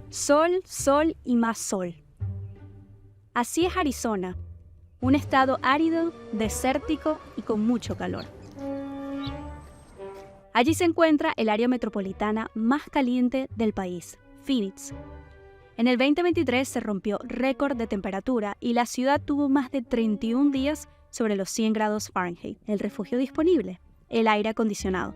Sol, sol y más sol. Así es Arizona, un estado árido, desértico y con mucho calor. Allí se encuentra el área metropolitana más caliente del país, Phoenix. En el 2023 se rompió récord de temperatura y la ciudad tuvo más de 31 días sobre los 100 grados Fahrenheit. El refugio disponible, el aire acondicionado.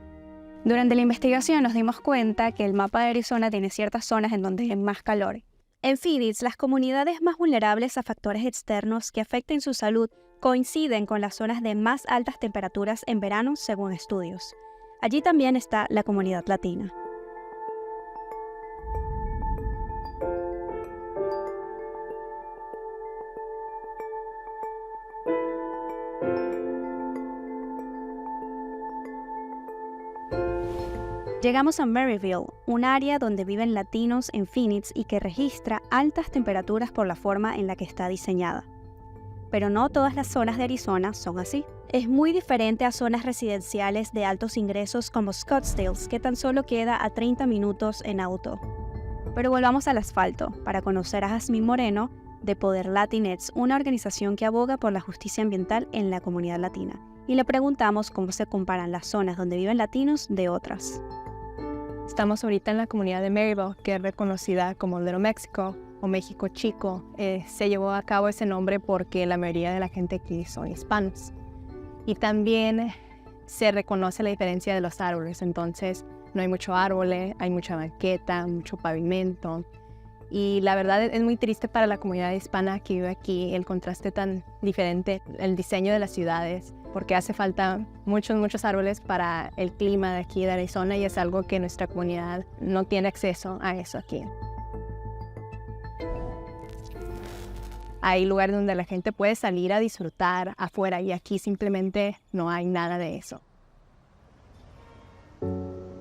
Durante la investigación nos dimos cuenta que el mapa de Arizona tiene ciertas zonas en donde hay más calor. En Phoenix, las comunidades más vulnerables a factores externos que afecten su salud coinciden con las zonas de más altas temperaturas en verano, según estudios. Allí también está la comunidad latina. Llegamos a Maryville, un área donde viven latinos en Phoenix y que registra altas temperaturas por la forma en la que está diseñada. Pero no todas las zonas de Arizona son así. Es muy diferente a zonas residenciales de altos ingresos como Scottsdale, que tan solo queda a 30 minutos en auto. Pero volvamos al asfalto para conocer a Jazmín Moreno de Poder Latinx, una organización que aboga por la justicia ambiental en la comunidad latina. Y le preguntamos cómo se comparan las zonas donde viven latinos de otras. Estamos ahorita en la comunidad de Maryville, que es reconocida como Little Mexico o México Chico. Se llevó a cabo ese nombre porque la mayoría de la gente aquí son hispanos. Y también se reconoce la diferencia de los árboles, entonces no hay mucho árbol, hay mucha banqueta, mucho pavimento. Y la verdad es muy triste para la comunidad hispana que vive aquí el contraste tan diferente, el diseño de las ciudades, porque hace falta muchos árboles para el clima de aquí de Arizona y es algo que nuestra comunidad no tiene acceso a eso aquí. Hay lugares donde la gente puede salir a disfrutar afuera y aquí simplemente no hay nada de eso.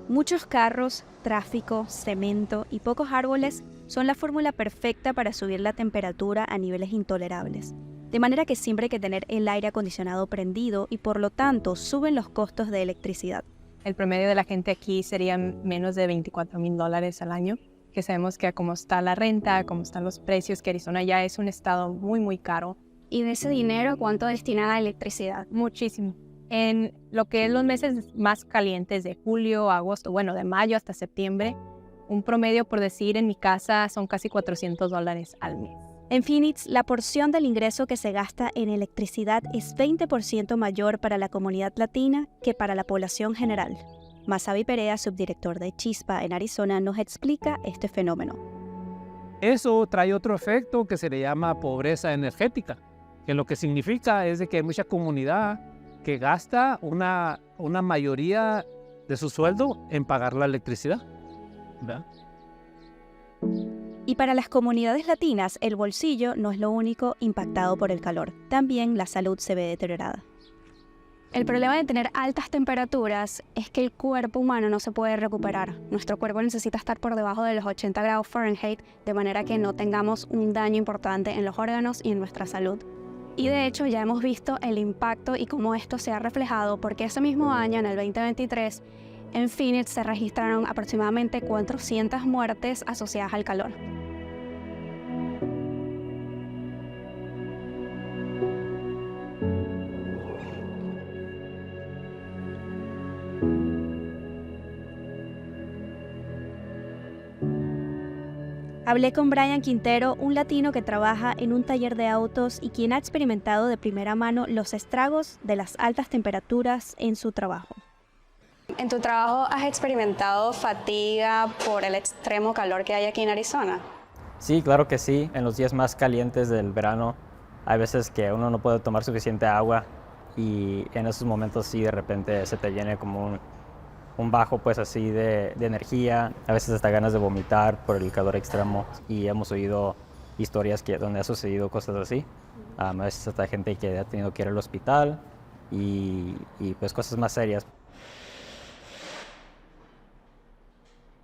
Muchos carros, tráfico, cemento y pocos árboles son la fórmula perfecta para subir la temperatura a niveles intolerables. De manera que siempre hay que tener el aire acondicionado prendido y por lo tanto suben los costos de electricidad. El promedio de la gente aquí sería menos de $24,000 al año, que sabemos que como está la renta, como están los precios, que Arizona ya es un estado muy caro. ¿Y de ese dinero cuánto destina a electricidad? Muchísimo. En lo que es los meses más calientes de julio, agosto, bueno, de mayo hasta septiembre, un promedio, por decir, en mi casa son casi $400 al mes. En Phoenix, la porción del ingreso que se gasta en electricidad es 20% mayor para la comunidad latina que para la población general. Masabi Perea, subdirector de Chispa en Arizona, nos explica este fenómeno. Eso trae otro efecto que se le llama pobreza energética, que lo que significa es de que hay mucha comunidad que gasta una mayoría de su sueldo en pagar la electricidad, ¿verdad? Y para las comunidades latinas, el bolsillo no es lo único impactado por el calor. También la salud se ve deteriorada. El problema de tener altas temperaturas es que el cuerpo humano no se puede recuperar. Nuestro cuerpo necesita estar por debajo de los 80 grados Fahrenheit, de manera que no tengamos un daño importante en los órganos y en nuestra salud. Y de hecho ya hemos visto el impacto y cómo esto se ha reflejado, porque ese mismo año, en el 2023, en Phoenix se registraron aproximadamente 400 muertes asociadas al calor. Hablé con Brian Quintero, un latino que trabaja en un taller de autos y quien ha experimentado de primera mano los estragos de las altas temperaturas en su trabajo. ¿En tu trabajo has experimentado fatiga por el extremo calor que hay aquí en Arizona? Sí, claro que sí. En los días más calientes del verano hay veces que uno no puede tomar suficiente agua y en esos momentos sí de repente se te llena como un bajo pues así de energía, a veces hasta ganas de vomitar por el calor extremo y hemos oído historias donde ha sucedido cosas así. A veces hasta gente que ha tenido que ir al hospital y pues cosas más serias.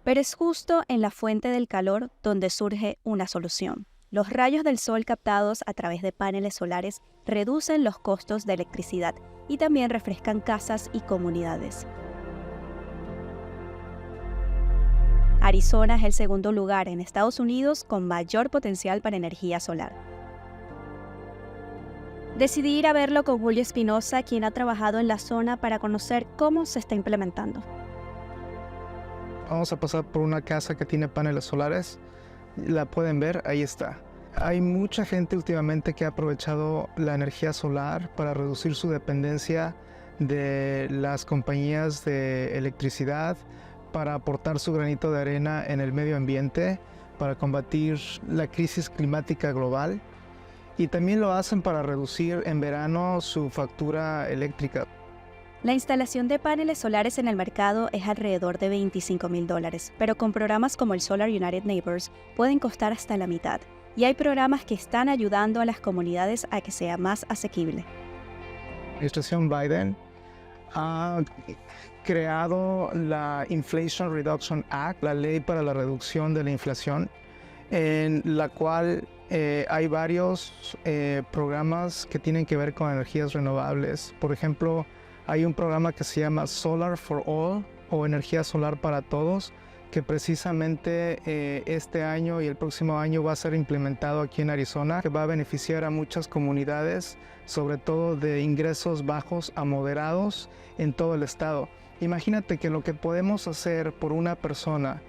Pero es justo en la fuente del calor donde surge una solución. Los rayos del sol captados a través de paneles solares reducen los costos de electricidad y también refrescan casas y comunidades. Arizona es el segundo lugar en Estados Unidos con mayor potencial para energía solar. Decidí ir a verlo con Julio Espinosa, quien ha trabajado en la zona para conocer cómo se está implementando. Vamos a pasar por una casa que tiene paneles solares. La pueden ver, ahí está. Hay mucha gente últimamente que ha aprovechado la energía solar para reducir su dependencia de las compañías de electricidad, para aportar su granito de arena en el medio ambiente, para combatir la crisis climática global. Y también lo hacen para reducir en verano su factura eléctrica. La instalación de paneles solares en el mercado es alrededor de $25,000, pero con programas como el Solar United Neighbors pueden costar hasta la mitad, y hay programas que están ayudando a las comunidades a que sea más asequible. La administración Biden ha creado la Inflation Reduction Act, la ley para la reducción de la inflación, en la cual hay varios programas que tienen que ver con energías renovables. Por ejemplo, hay un programa que se llama Solar for All o Energía Solar para Todos, que precisamente este año y el próximo año va a ser implementado aquí en Arizona, que va a beneficiar a muchas comunidades, sobre todo de ingresos bajos a moderados en todo el estado. Imagínate que lo que podemos hacer por una persona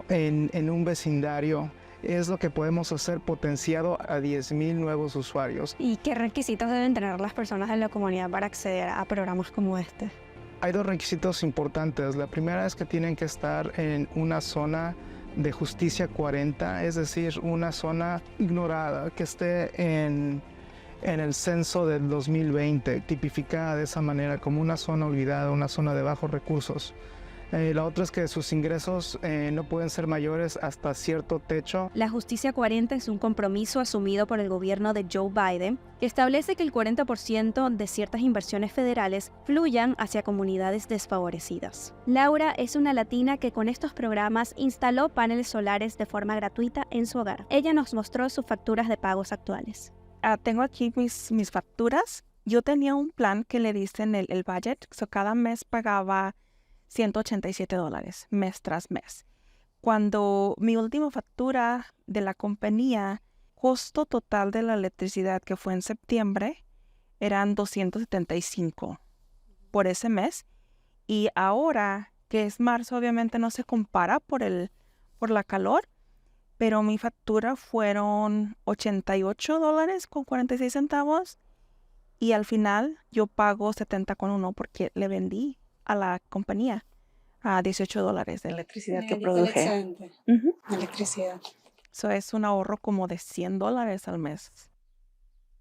en un vecindario es lo que podemos hacer potenciado a 10,000 nuevos usuarios. ¿Y qué requisitos deben tener las personas de la comunidad para acceder a programas como este? Hay dos requisitos importantes. La primera es que tienen que estar en una zona de justicia 40, es decir, una zona ignorada, que esté en el censo del 2020, tipificada de esa manera como una zona olvidada, una zona de bajos recursos. La otra es que sus ingresos no pueden ser mayores hasta cierto techo. La Justicia 40 es un compromiso asumido por el gobierno de Joe Biden que establece que el 40% de ciertas inversiones federales fluyan hacia comunidades desfavorecidas. Laura es una latina que con estos programas instaló paneles solares de forma gratuita en su hogar. Ella nos mostró sus facturas de pagos actuales. Tengo aquí mis facturas. Yo tenía un plan que le dicen el budget, cada mes pagaba $187 mes tras mes. Cuando mi última factura de la compañía, costo total de la electricidad que fue en septiembre, eran $275 por ese mes. Y ahora, que es marzo, obviamente no se compara por la calor, pero mi factura fueron $88.46 y al final yo pago $70.1 porque le vendí a la compañía a $18 de electricidad que produje. Electricidad. Eso es un ahorro como de $100 al mes.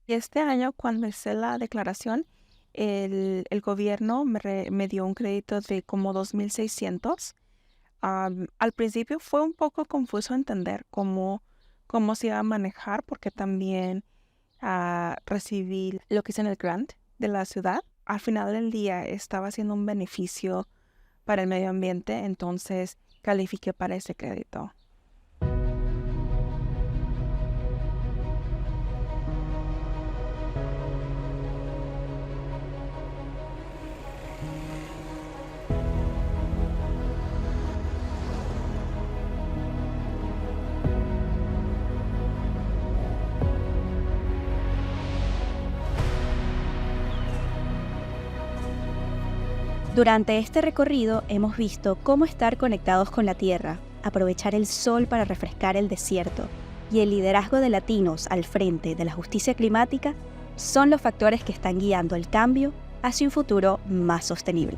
Y este año, cuando hice la declaración, el gobierno me dio un crédito de como $2,600. Al principio fue un poco confuso entender cómo se iba a manejar, porque también recibí lo que es en el grant de la ciudad. Al final del día estaba haciendo un beneficio para el medio ambiente, entonces califiqué para ese crédito. Durante este recorrido hemos visto cómo estar conectados con la tierra, aprovechar el sol para refrescar el desierto y el liderazgo de latinos al frente de la justicia climática son los factores que están guiando el cambio hacia un futuro más sostenible.